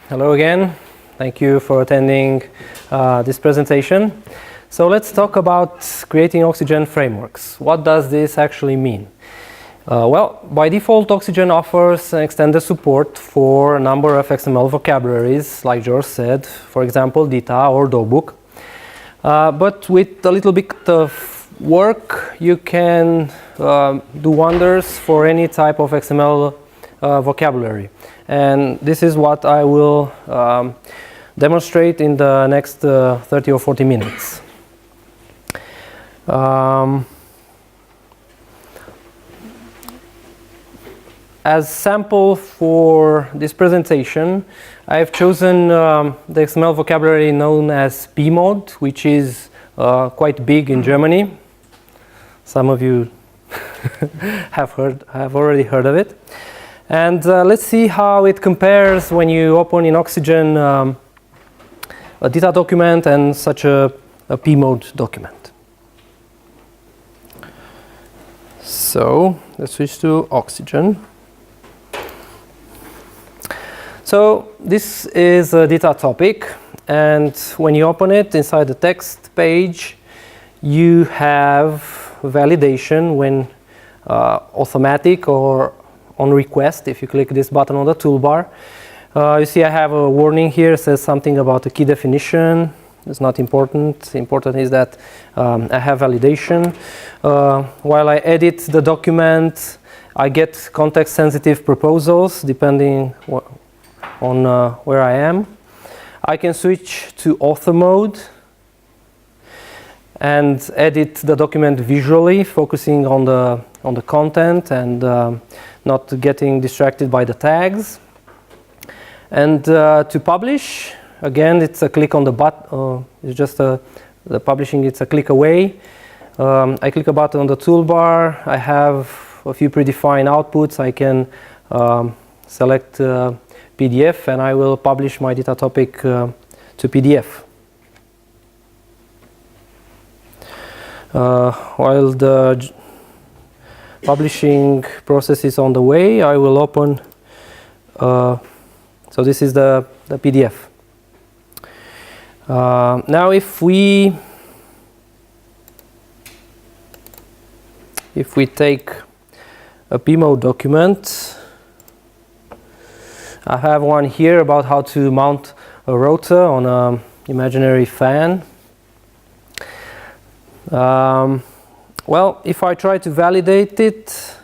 Hello again. Thank you for attending this presentation. So let's talk about creating Oxygen frameworks. What does this actually mean? Well, by default, Oxygen offers extended support for a number of XML vocabularies, like George said, for example, DITA or DOBOK. But with a little bit of work, you can do wonders for any type of XML vocabulary. And this is what I will demonstrate in the next 30 or 40 minutes. As sample for this presentation, I have chosen the XML vocabulary known as P-mode, which is quite big in Germany. Some of you have already heard of it. And let's see how it compares when you open in Oxygen a DITA document and such a P-mode document. So let's switch to Oxygen. So this is a DITA topic, and when you open it inside the text page, you have validation when automatic or on request. If you click this button on the toolbar, you see I have a warning here. It says something about the key definition. It's not important. Important is that I have validation. While I edit the document, I get context-sensitive proposals depending on where I am. I can switch to author mode and edit the document visually, focusing on the content and not getting distracted by the tags. And to publish, again, it's a click on the button. It's just the publishing. It's a click away. I click a button on the toolbar. I have a few predefined outputs. I can select PDF, and I will publish my DITA topic to PDF. While the publishing process is on the way, I will open. So this is the PDF. Now, if we take a P-mode document, I have one here about how to mount a rotor on an imaginary fan. Well, if I try to validate it,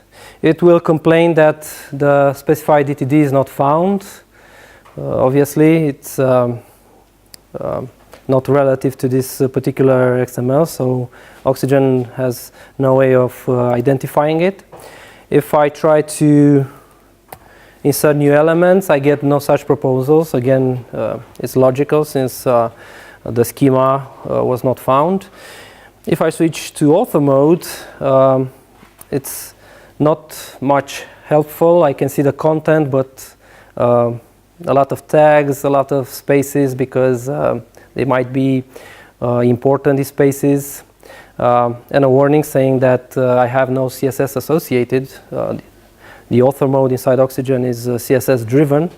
it will complain that the specified DTD is not found. Obviously, it's not relative to this particular XML, so Oxygen has no way of identifying it. If I try to insert new elements, I get no such proposals. Again, it's logical since the schema was not found. If I switch to author mode, it's not much helpful. I can see the content, but a lot of tags, a lot of spaces, because they might be important, these spaces, and a warning saying that I have no CSS associated. The author mode inside Oxygen is CSS driven,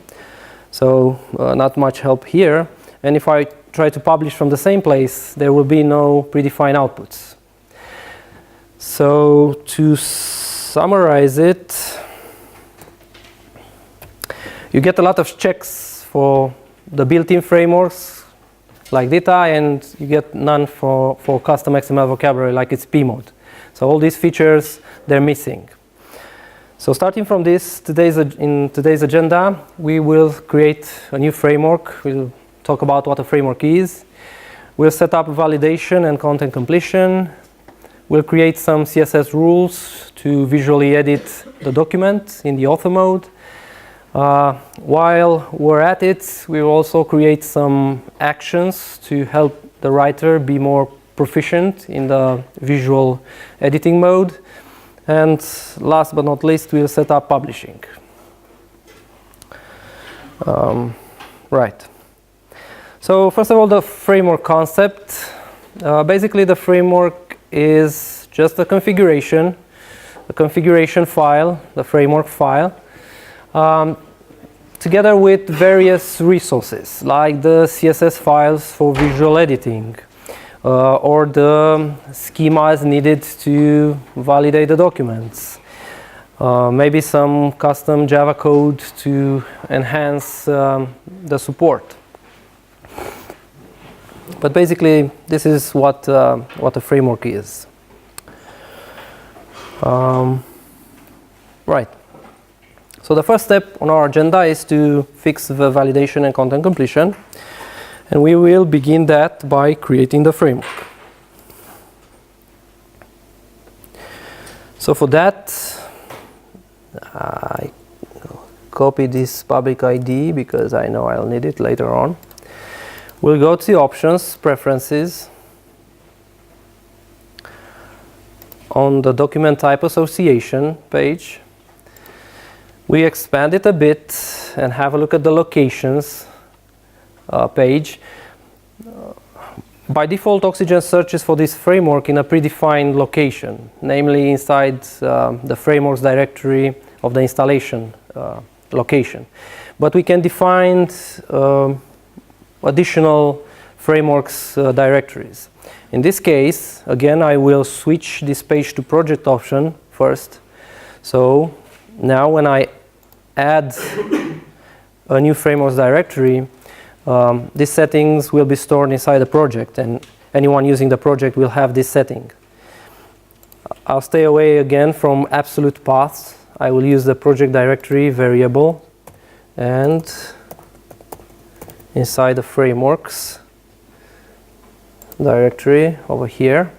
so not much help here. And if I try to publish from the same place, there will be no predefined outputs. So to summarize it, you get a lot of checks for the built-in frameworks like DITA, and you get none for custom XML vocabulary like it's P-mode. So all these features, they're missing. So starting from this, in today's agenda, we will create a new framework. We'll talk about what a framework is. We'll set up validation and content completion. We'll create some CSS rules to visually edit the document in the author mode. While we're at it, we will also create some actions to help the writer be more proficient in the visual editing mode. And last but not least, we'll set up publishing. Right. So first of all, the framework concept. Basically, the framework is just a configuration file, the framework file. together with various resources like the CSS files for visual editing or the schemas needed to validate the documents. Maybe some custom Java code to enhance the support. But basically, this is what a framework is. Right. So the first step on our agenda is to fix the validation and content completion. And we will begin that by creating the framework. So for that, I copy this public ID because I know I'll need it later on. We'll go to Options, Preferences. On the Document Type Association page, we expand it a bit and have a look at the Locations page. By default, Oxygen searches for this framework in a predefined location, namely inside the frameworks directory of the installation location. But we can define additional frameworks directories. In this case, again, I will switch this page to project option first. So now when I add a new frameworks directory, these settings will be stored inside the project, and anyone using the project will have this setting. I'll stay away again from absolute paths. I will use the project directory variable, and inside the frameworks directory over here.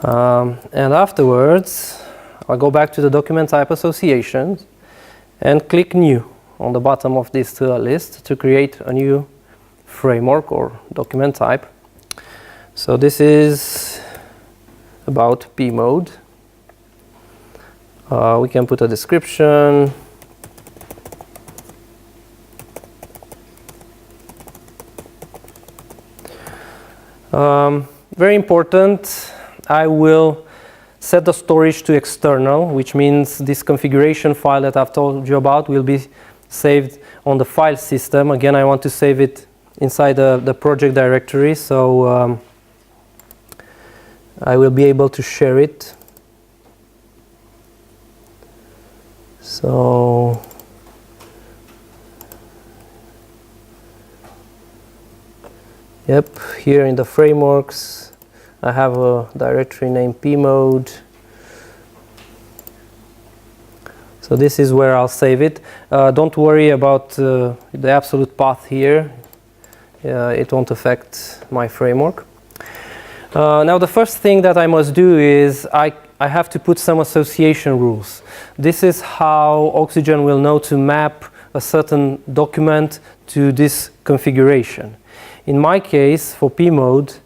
And afterwards, I'll go back to the document type associations and click New on the bottom of this list to create a new framework or document type. So this is about P mode. We can put a description. Very important, I will set the storage to external, which means this configuration file that I've told you about will be saved on the file system. Again, I want to save it inside the project directory, so I will be able to share it. So yep, here in the frameworks, I have a directory named pmode. So this is where I'll save it. Don't worry about the absolute path here. It won't affect my framework. Now the first thing that I must do is I have to put some association rules. This is how Oxygen will know to map a certain document to this configuration. In my case, for pmode,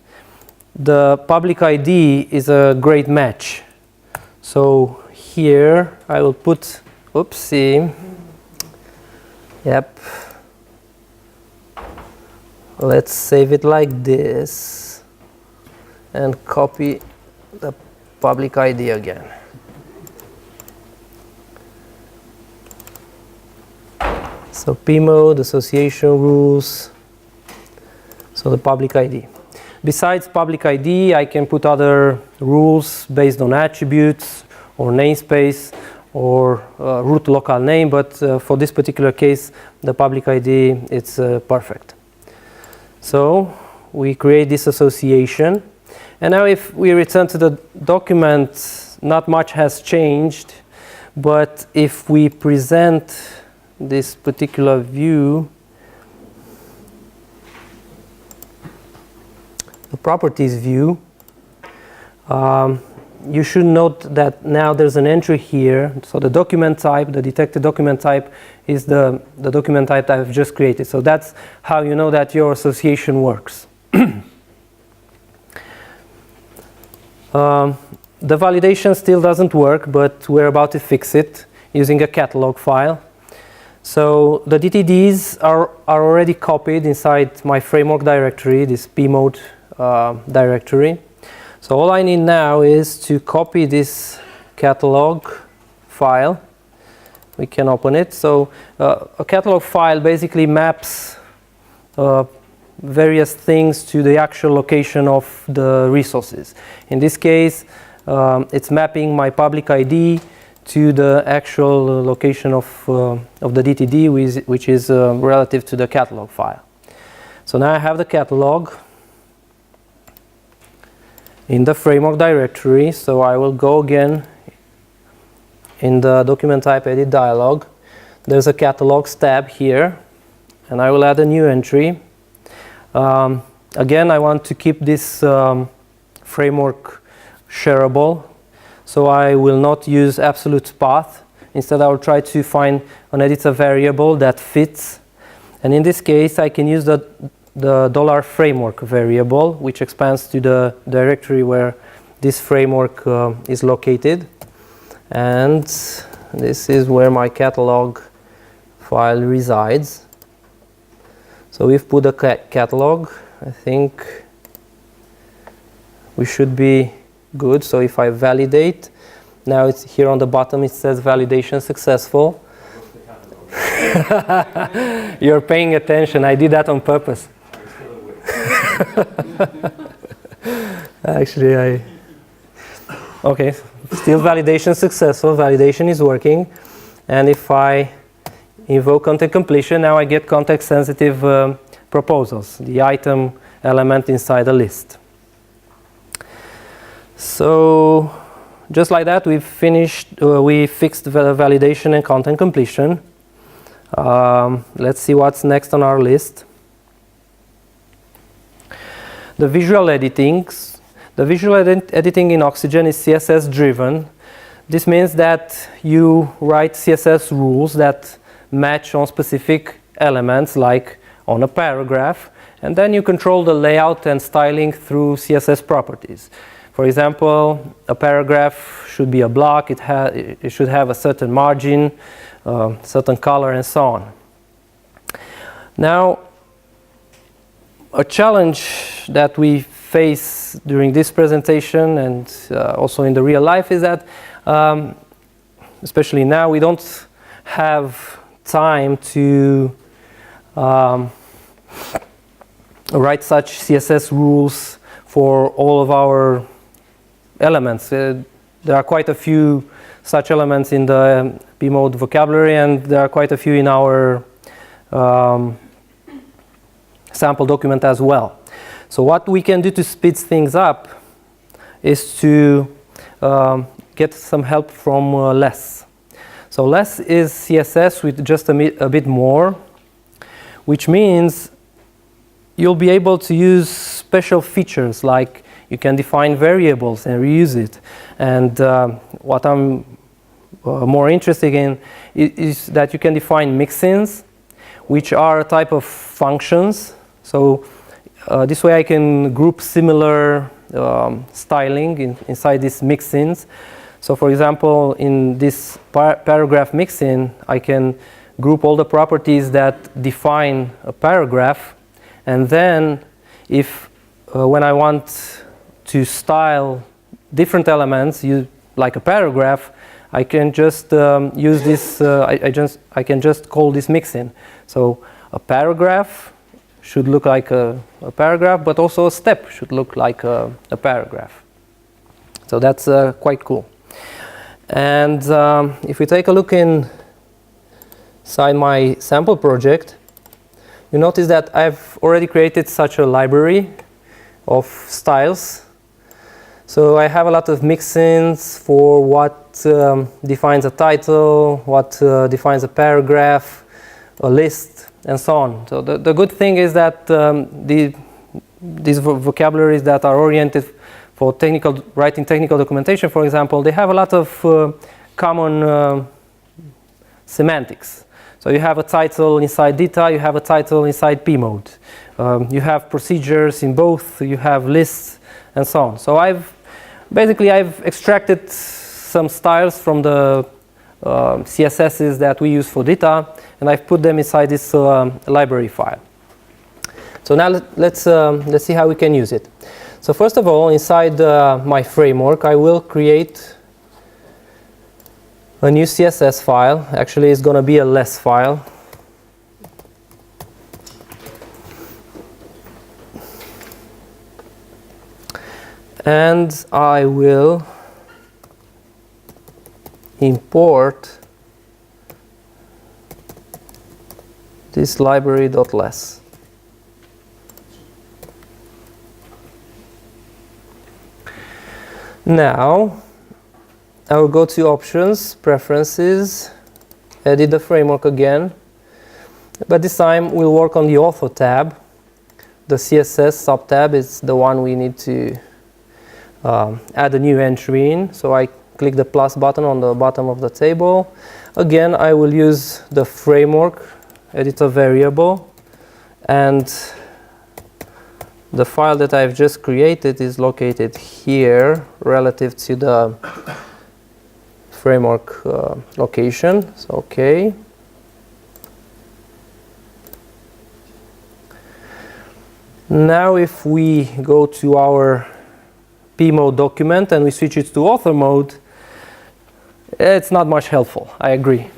the public ID is a great match. So here I will put, oopsie, yep. Let's save it like this and copy the public ID again. So pmode, association rules, so the public ID. Besides public ID, I can put other rules based on attributes or namespace or root local name, but for this particular case, the public ID, it's perfect. So we create this association. And now if we return to the document, not much has changed, but if we present this particular view, the properties view, you should note that now there's an entry here. So the document type, the detected document type, is the document type that I've just created. So that's how you know that your association works. The validation still doesn't work, but we're about to fix it using a catalog file. So the DTDs are already copied inside my framework directory, this pmode directory. So all I need now is to copy this catalog file we can open it. So a catalog file basically maps various things to the actual location of the resources. In this case, it's mapping my public ID to the actual location of the DTD, which is relative to the catalog file. So now I have the catalog in the framework directory. So I will go again in the document type edit dialog. There's a catalogs tab here, and I will add a new entry. Again, I want to keep this framework shareable, so I will not use absolute path. Instead, I will try to find an editor variable that fits. And in this case, I can use the $framework variable, which expands to the directory where this framework is located. And this is where my catalog file resides. So we've put a catalog. I think we should be good. So if I validate, now it's here on the bottom, it says validation successful. You're paying attention. I did that on purpose. Actually, okay, still validation successful. Validation is working. And if I invoke content completion, now I get context sensitive proposals, the item element inside the list. So just like that, we fixed the validation and content completion. Let's see what's next on our list. The visual editing. The visual editing in Oxygen is CSS driven. This means that you write CSS rules that match on specific elements, like on a paragraph, and then you control the layout and styling through CSS properties. For example, a paragraph should be a block, it should have a certain margin, certain color, and so on. Now, a challenge that we face during this presentation and also in the real life is that, especially now, we don't have time to write such CSS rules for all of our elements. There are quite a few such elements in the B-mode vocabulary, and there are quite a few in our sample document as well. So what we can do to speed things up is to get some help from less. So less is CSS with just a bit more, which means you'll be able to use special features, like you can define variables and reuse it. And what I'm more interested in is that you can define mixins, which are a type of functions. So this way I can group similar styling inside these mixins. So for example, in this paragraph mixin, I can group all the properties that define a paragraph. And then if when I want to style different elements, like a paragraph, I can just use this, I can just call this mixin. So a paragraph should look like a paragraph, but also a step should look like a paragraph. So that's quite cool. And if we take a look inside my sample project, you notice that I've already created such a library of styles. So I have a lot of mixins for what defines a title, what defines a paragraph, a list, and so on. So the good thing is that these vocabularies that are oriented for writing technical documentation, for example, they have a lot of common semantics. So you have a title inside DITA, you have a title inside P-mode. You have procedures in both, you have lists, and so on. So I've extracted some styles from the CSSs that we use for DITA, and I've put them inside this library file. So now let's see how we can use it. So first of all, inside my framework, I will create a new CSS file. Actually, it's going to be a less file. And I will import this library.less. Now, I will go to Options, Preferences, edit the framework again. But this time, we'll work on the Author tab. The CSS subtab is the one we need to add a new entry in. So I click the plus button on the bottom of the table. Again, I will use the framework editor variable, and the file that I've just created is located here relative to the framework location. So okay. Now if we go to our P mode document and we switch it to author mode, it's not much helpful, I agree.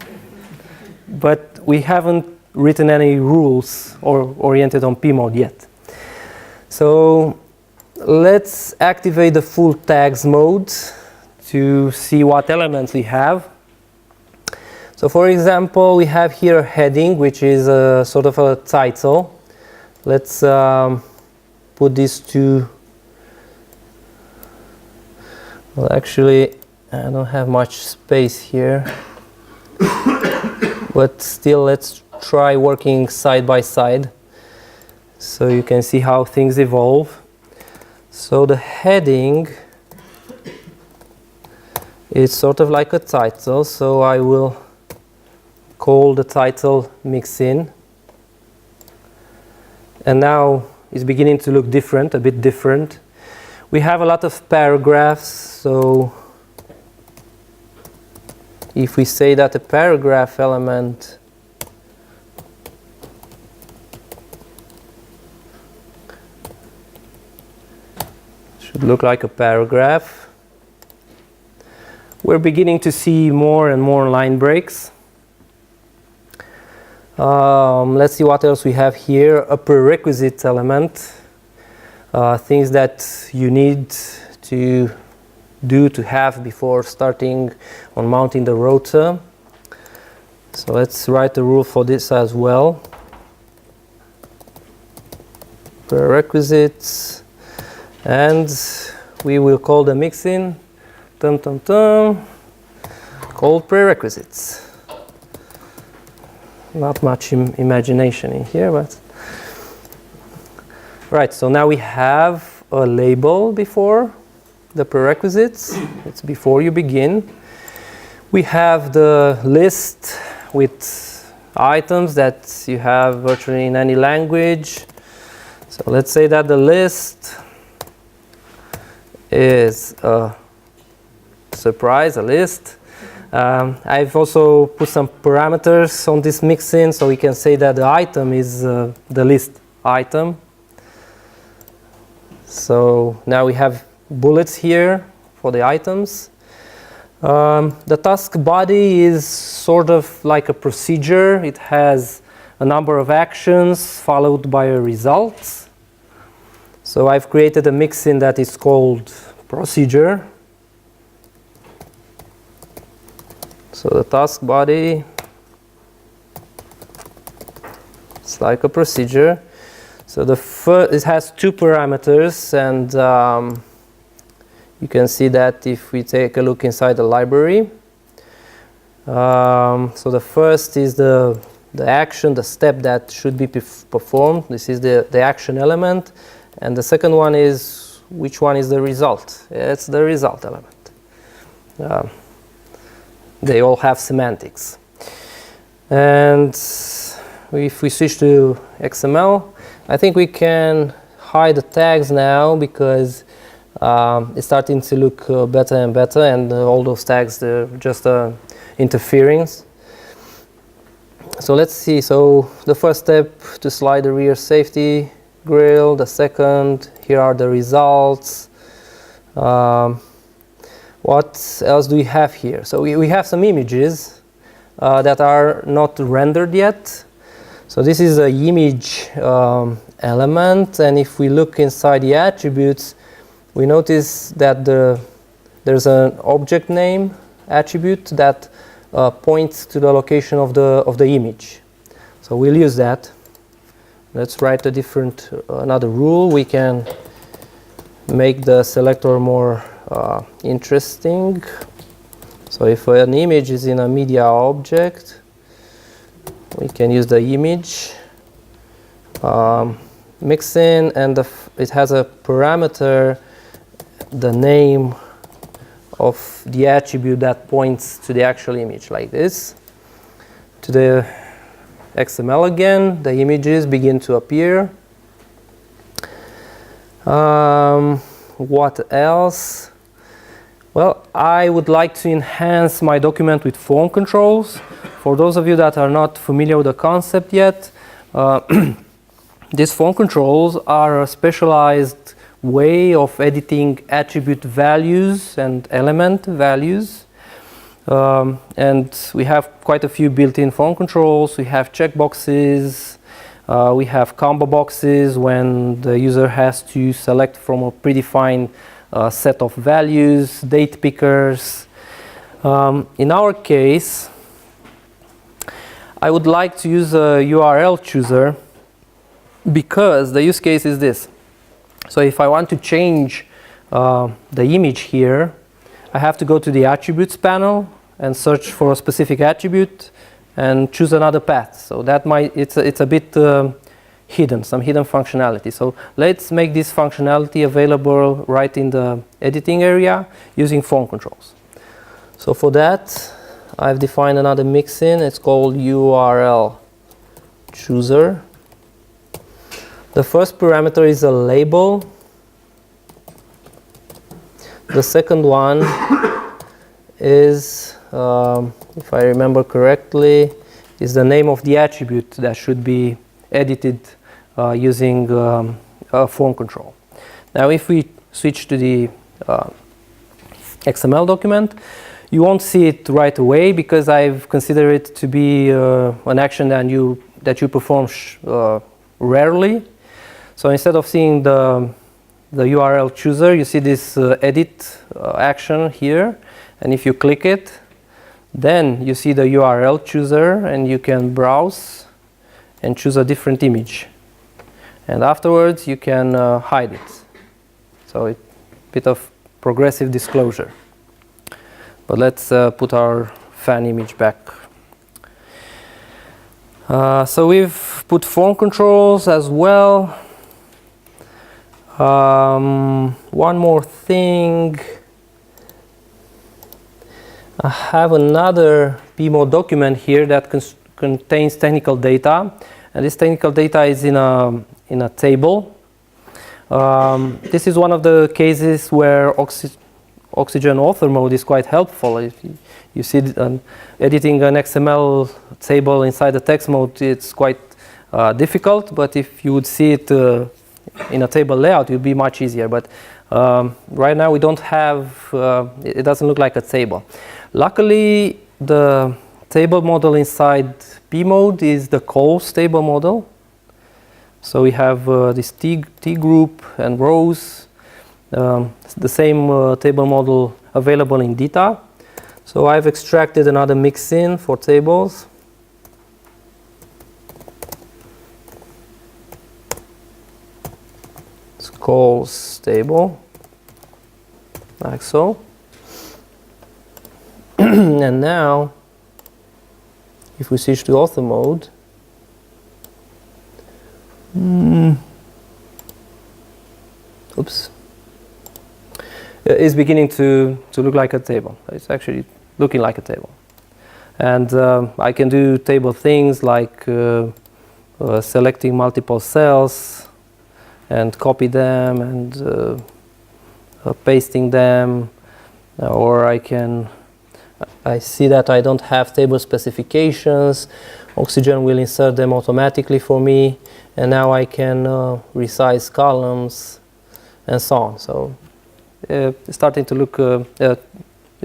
But we haven't written any rules or oriented on P mode yet. So let's activate the full tags mode to see what elements we have. So for example, we have here a heading, which is a sort of a title. Let's put this to, well, actually, I don't have much space here. But still, let's try working side by side so you can see how things evolve. So the heading is sort of like a title, so I will call the title mix-in. And now it's beginning to look different, a bit different. We have a lot of paragraphs, so if we say that a paragraph element should look like a paragraph, we're beginning to see more and more line breaks. Let's see what else we have here. A prerequisite element, things that you need to do to have before starting on mounting the router. So let's write a rule for this as well. Prerequisites, and we will call the mix-in called prerequisites. Not much imagination in here, but right. So now we have a label before the prerequisites. It's before you begin. We have the list with items that you have virtually in any language. So let's say that the list is a surprise, a list. I've also put some parameters on this mix-in, so we can say that the item is the list item. So now we have bullets here for the items. The task body is sort of like a procedure. It has a number of actions followed by a result. So I've created a mix-in that is called procedure. So the task body, it's like a procedure. So it has two parameters, and you can see that if we take a look inside the library. So the first is the action, the step that should be performed. This is the action element. And the second one is which one is the result. It's the result element. They all have semantics. And if we switch to XML, I think we can hide the tags now because it's starting to look better and better, and all those tags, they're just interfering. So let's see. So the first step, to slide the rear safety grill. The second, here are the results. What What else do we have here? So we have some images that are not rendered yet. So this is an image element, and if we look inside the attributes, we notice that there's an object name attribute that points to the location of the image. So we'll use that. Let's write another rule. We can make the selector more interesting. So if an image is in a media object, we can use the image mixin, and it has a parameter, the name of the attribute that points to the actual image, like this. To the XML again, the images begin to appear. What else? Well, I would like to enhance my document with form controls. For those of you that are not familiar with the concept yet, these form controls are a specialized way of editing attribute values and element values. And we have quite a few built-in form controls. We have checkboxes. We have combo boxes when the user has to select from a predefined set of values, date pickers. In our case, I would like to use a URL chooser because the use case is this. So if I want to change the image here, I have to go to the attributes panel and search for a specific attribute and choose another path. So that it's a bit hidden, some hidden functionality. So let's make this functionality available right in the editing area using form controls. So for that, I've defined another mixin. It's called URL chooser. The first parameter is a label. The second one is, if I remember correctly, is the name of the attribute that should be edited using a form control. Now if we switch to the XML document, you won't see it right away because I've considered it to be an action that you perform rarely. So instead of seeing the URL chooser, you see this edit action here, and if you click it, then you see the URL chooser, and you can browse and choose a different image. And afterwards, you can hide it. So it's a bit of progressive disclosure. But let's put our fan image back. So we've put form controls as well. One more thing. I have another PMO document here that contains technical data, and this technical data is in a table. This is one of the cases where Oxygen author mode is quite helpful. If you see editing an XML table inside the text mode, it's quite difficult, but if you would see it in a table layout, it would be much easier. But right now we don't have, it doesn't look like a table. Luckily, the table model inside P mode is the calls table model. So we have this T group and rows, the same table model available in DITA. So I've extracted another mixin for tables. It's calls table, like so. And now, if we switch to author mode, oops, it's beginning to look like a table. It's actually looking like a table. And I can do table things like selecting multiple cells and copy them and pasting them, or I see that I don't have table specifications. Oxygen will insert them automatically for me, and now I can resize columns and so on. So it's starting to look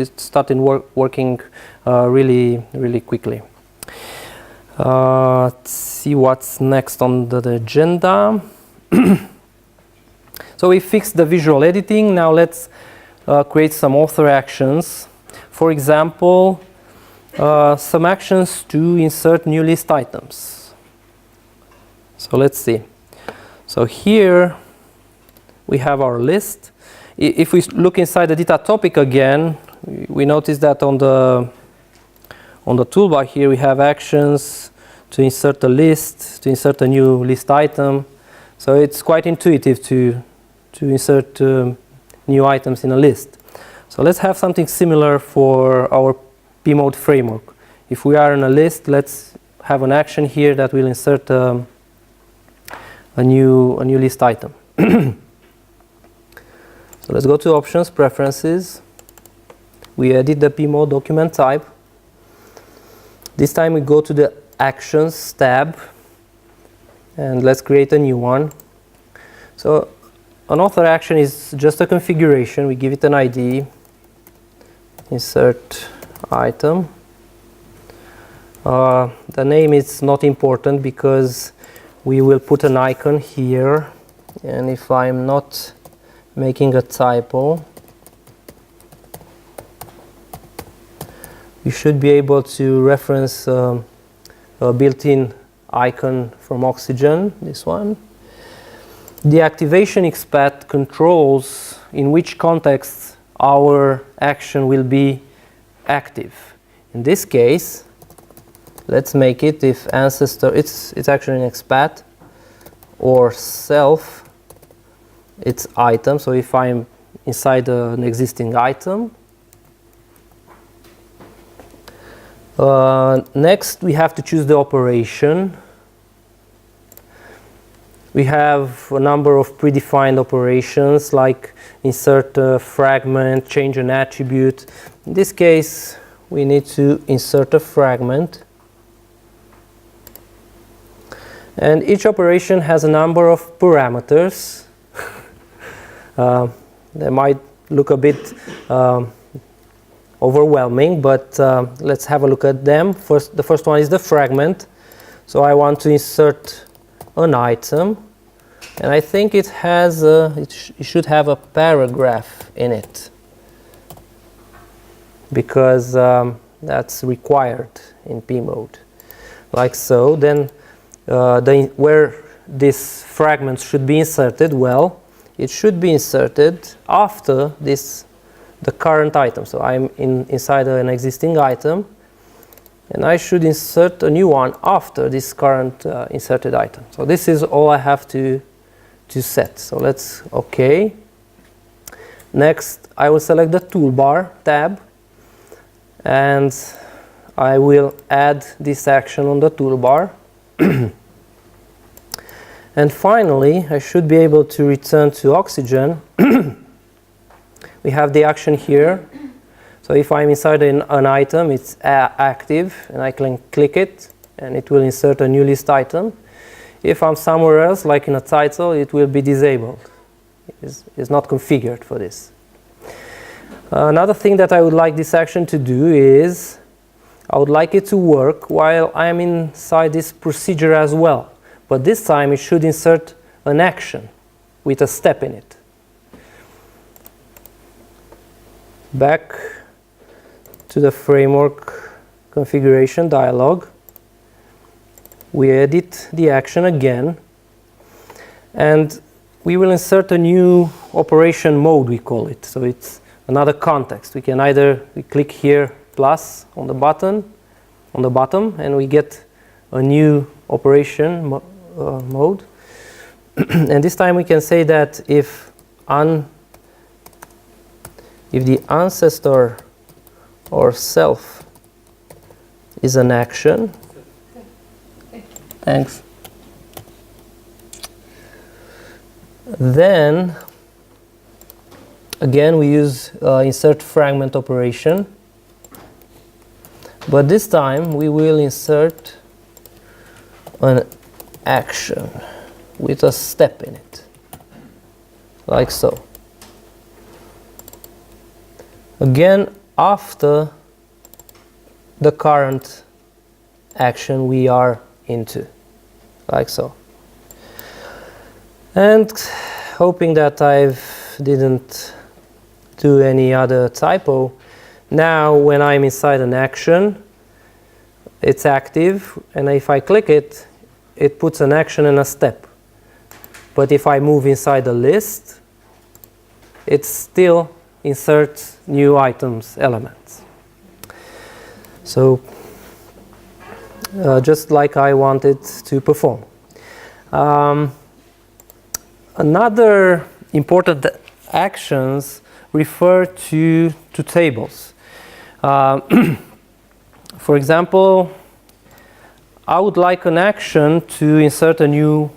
it started working really quickly. Let's see what's next on the agenda. So we fixed the visual editing. Now let's create some author actions. For example, some actions to insert new list items. So let's see. So here we have our list. If we look inside the DITA topic again, we notice that on the toolbar here we have actions to insert a list, to insert a new list item. So it's quite intuitive to insert new items in a list. So let's have something similar for our pmode framework. If we are in a list, let's have an action here that will insert a new list item. So let's go to options, preferences. We edit the pmode document type. This time we go to the actions tab and let's create a new one. So an author action is just a configuration. We give it an ID, insert item. The name is not important because we will put an icon here, and if I'm not making a typo, you should be able to reference a built-in icon from Oxygen, this one. The activation expat controls in which context our action will be active. In this case, let's make it if ancestor, it's actually an expat, or self, it's item. So if I'm inside an existing item. Next, we have to choose the operation. We have a number of predefined operations like insert a fragment, change an attribute. In this case, we need to insert a fragment. And each operation has a number of parameters. They might look a bit overwhelming, but let's have a look at them. The first one is the fragment. So I want to insert an item, and I think it has it should have a paragraph in it because that's required in pmode, like so. Then where this fragment should be inserted, well, it should be inserted after the current item. So I'm inside an existing item, and I should insert a new one after this current inserted item. So this is all I have to set. So let's OK. Next, I will select the toolbar tab, and I will add this action on the toolbar. And finally, I should be able to return to Oxygen. We have the action here. So if I'm inside an item, it's active, and I can click it, and it will insert a new list item. If I'm somewhere else, like in a title, it will be disabled. It's not configured for this. Another thing that I would like this action to do is I would like it to work while I'm inside this procedure as well. But this time it should insert an action with a step in it. Back to the framework configuration dialog. We edit the action again, and we will insert a new operation mode, we call it. So it's another context. We can we click here plus on the button, on the bottom, and we get a new operation mode. And this time we can say that if the ancestor or self is an action, thanks, then again we use insert fragment operation, but this time we will insert an action with a step in it, like so. Again, after the current action we are into, like so. And hoping that I didn't do any other typo, now when I'm inside an action, it's active, and if I click it, it puts an action and a step. But if I move inside the list, it still inserts new items elements. So just like I wanted to perform. Another important actions refer to tables. For example, I would like an action to insert a new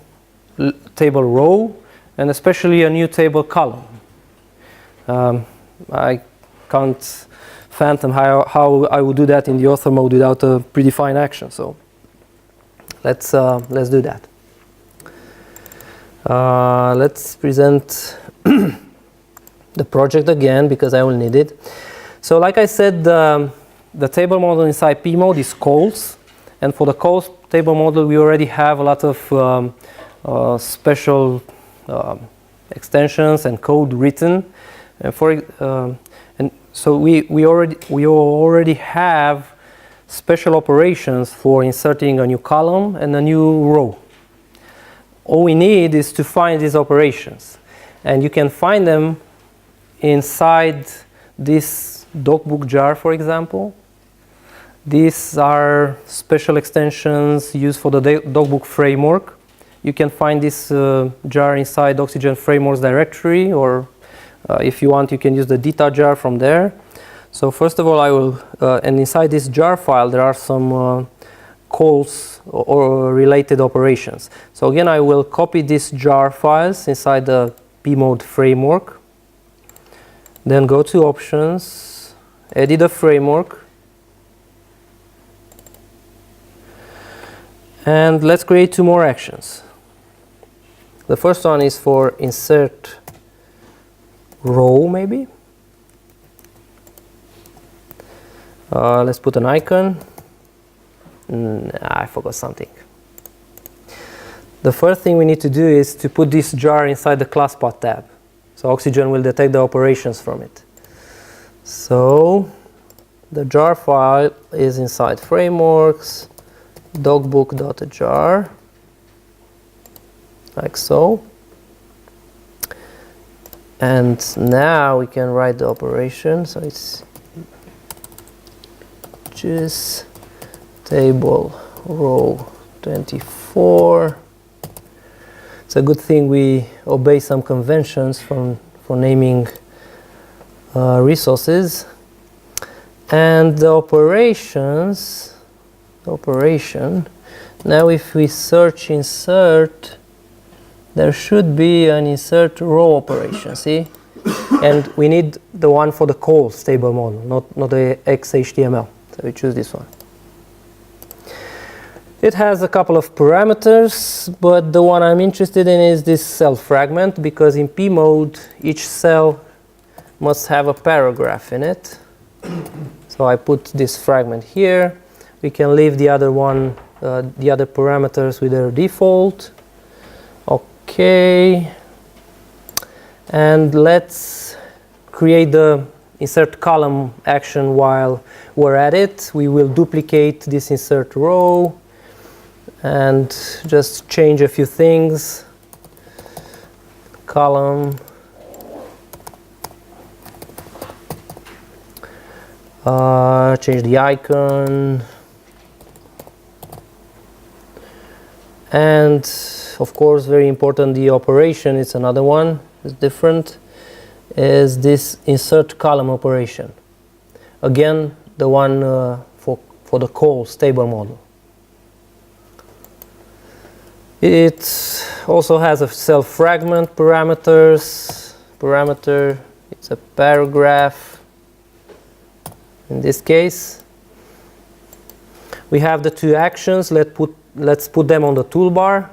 table row and especially a new table column. I can't fathom how I would do that in the author mode without a predefined action. So let's do that. Let's present the project again because I will need it. So like I said, the table model inside P mode is calls, and for the calls table model we already have a lot of special extensions and code written, and so we already have special operations for inserting a new column and a new row. All we need is to find these operations, and you can find them inside this docbook jar, for example. These are special extensions used for the docbook framework. You can find this jar inside Oxygen Frameworks directory, or if you want, you can use the DITA jar from there. So first of all, I will, and inside this jar file, there are some calls or related operations. So again, I will copy these jar files inside the pmode framework. Then go to options, edit the framework. And let's create two more actions. The first one is for insert row, maybe. Let's put an icon. I forgot something. The first thing we need to do is to put this jar inside the class path tab. So Oxygen will detect the operations from it. So the jar file is inside frameworks, docbook.jar, like so. And now we can write the operation. So it's just table row 24. It's a good thing we obey some conventions for naming resources. And the operation, now if we search insert, there should be an insert row operation, see? And we need the one for the calls table model, not the XHTML. So we choose this one. It has a couple of parameters, but the one I'm interested in is this cell fragment, because in P mode, each cell must have a paragraph in it. So I put this fragment here. We can leave the other one, the other parameters with their default. Okay. And let's create the insert column action while we're at it. We will duplicate this insert row and just change a few things. Column. Change the icon. And of course, very important, the operation, it's another one, it's different, is this insert column operation. Again, the one for the calls table model. It also has a cell fragment parameter, it's a paragraph in this case. We have the two actions, let's put them on the toolbar.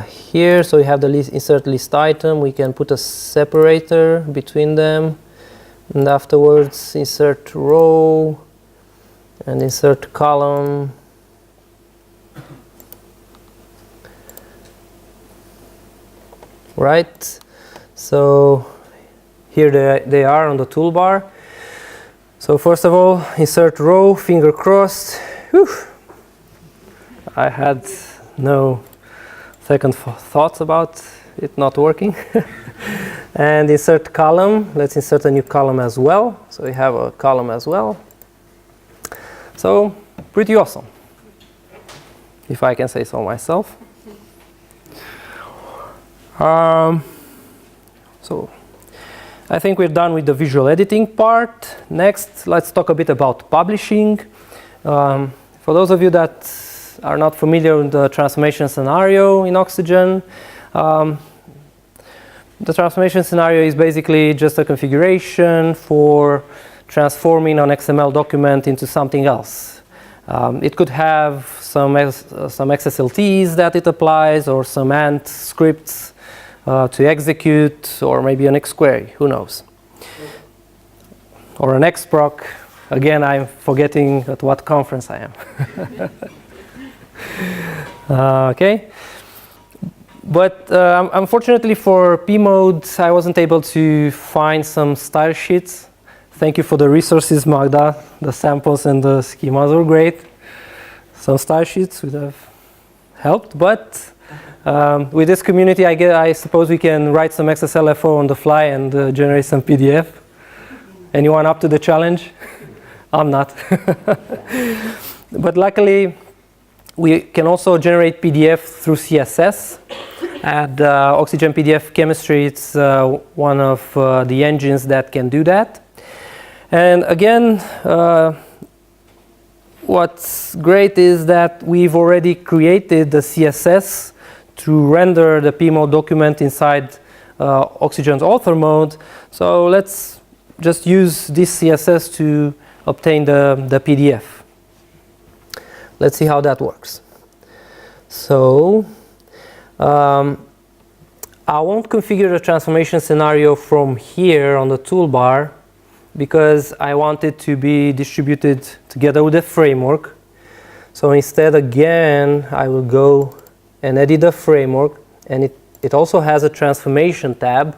Here, so we have the insert list item, we can put a separator between them. And afterwards, insert row and insert column. Right. So here they are on the toolbar. So first of all, insert row, finger crossed. Whew. I had no second thoughts about it not working. And insert column. Let's insert a new column as well. So we have a column as well. So pretty awesome, if I can say so myself. So I think we're done with the visual editing part. Next, let's talk a bit about publishing. For those of you that are not familiar with the transformation scenario in Oxygen, the transformation scenario is basically just a configuration for transforming an XML document into something else. It could have some XSLTs that it applies, or some ANT scripts to execute, or maybe an XQuery, who knows. Or an XProc. Again, I'm forgetting at what conference I am. Okay. But unfortunately for P-mode, I wasn't able to find some style sheets. Thank you for the resources, Magda. The samples and the schemas were great. Some style sheets would have helped, but with this community, I suppose we can write some XSLFO on the fly and generate some PDF. Anyone up to the challenge? I'm not. But luckily, we can also generate PDF through CSS. And Oxygen PDF Chemistry, it's one of the engines that can do that. And again, what's great is that we've already created the CSS to render the P-mode document inside Oxygen's author mode. So let's just use this CSS to obtain the PDF. Let's see how that works. So I won't configure the transformation scenario from here on the toolbar, because I want it to be distributed together with the framework. So instead, again, I will go and edit the framework, and it also has a transformation tab.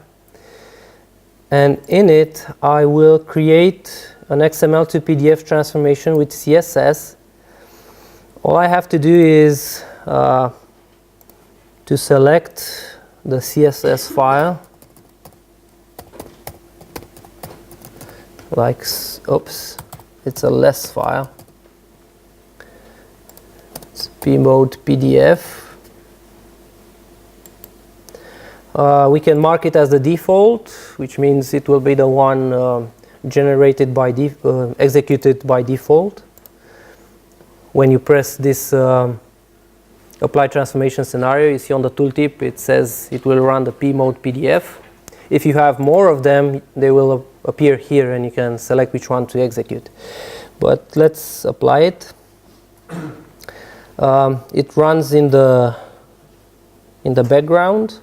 And in it, I will create an XML to PDF transformation with CSS. All I have to do is to select the CSS file, like, oops, it's a less file. It's P-mode PDF. We can mark it as the default, which means it will be the one generated by executed by default. When you press this apply transformation scenario, you see on the tooltip it says it will run the P-mode PDF. If you have more of them, they will appear here, and you can select which one to execute. But let's apply it. It runs in the background.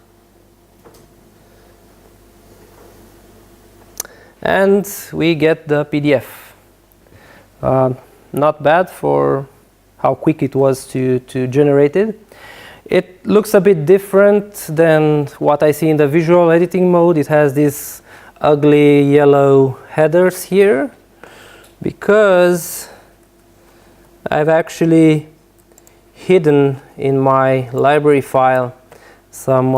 And we get the PDF. Not bad for how quick it was to generate it. It looks a bit different than what I see in the visual editing mode. It has these ugly yellow headers here, because I've actually hidden in my library file some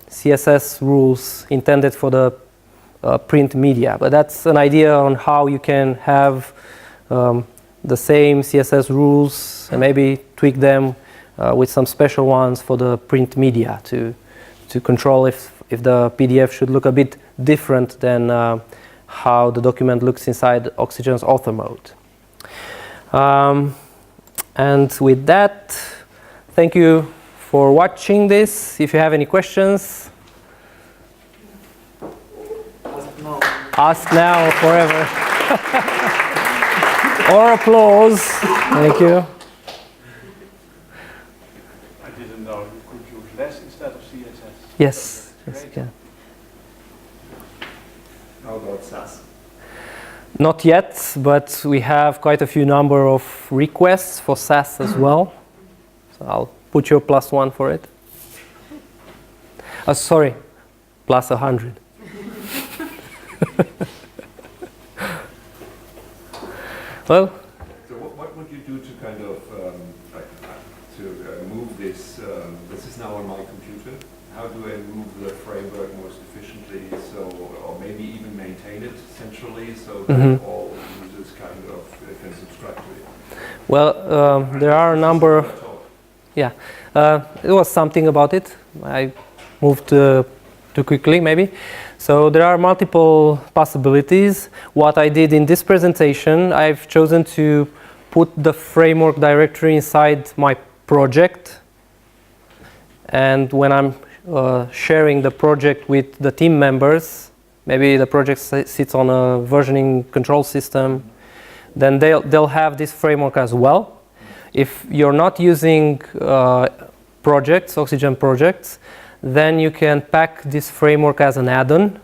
CSS rules intended for the print media. But that's an idea on how you can have the same CSS rules and maybe tweak them with some special ones for the print media to control if the PDF should look a bit different than how the document looks inside Oxygen's author mode. And with that, thank you for watching this. If you have any questions, ask now or forever. Or applause. Thank you. I didn't know you could use less instead of CSS. Yes. Yes, you can. How about SAS? Not yet, but we have quite a few number of requests for SAS as well. So I'll put your +1 for it. Sorry, +100. Well, so what would you do to kind of move this? This is now on my computer. How do I move the framework most efficiently? So, or maybe even maintain it centrally, so that all users kind of can subscribe to it. Well, there are a number of, yeah, it was something about it. I moved too quickly, maybe. So there are multiple possibilities. What I did in this presentation, I've chosen to put the framework directory inside my project. And when I'm sharing the project with the team members, maybe the project sits on a versioning control system, then they'll have this framework as well. If you're not using projects, Oxygen projects, then you can pack this framework as an add-on.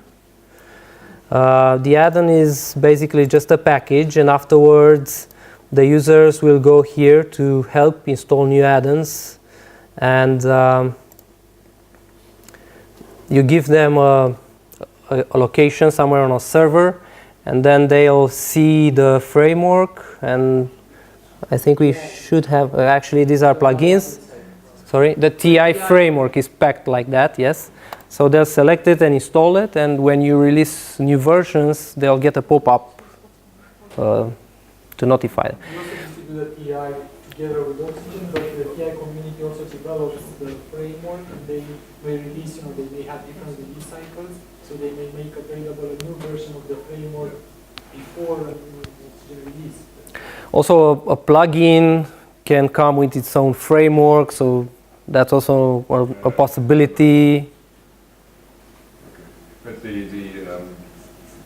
The add-on is basically just a package, and afterwards the users will go here to help install new add-ons, and you give them a location somewhere on a server, and then they'll see the framework. And I think we should have, actually these are plugins. Sorry, the TI framework is packed like that, yes. So they'll select it and install it, and when you release new versions, they'll get a pop-up to notify. We also distribute the TI together with Oxygen, but the TI community also develops the framework, and they may release, they may have different release cycles, so they may make available a new version of the framework before a new Oxygen release. Also, a plugin can come with its own framework, so that's also a possibility. But the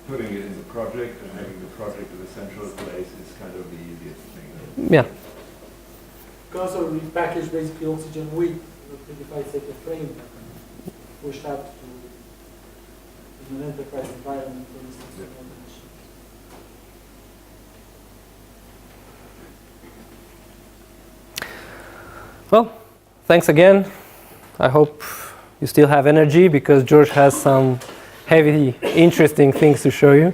putting it in the project and having the project in a central place is kind of the easiest thing. Yeah. You can also repackage basically Oxygen with the predefined set of framework and push that to an enterprise environment, for instance. Yeah. On the machine. Well, thanks again. I hope you still have energy, because George has some heavy, interesting things to show you.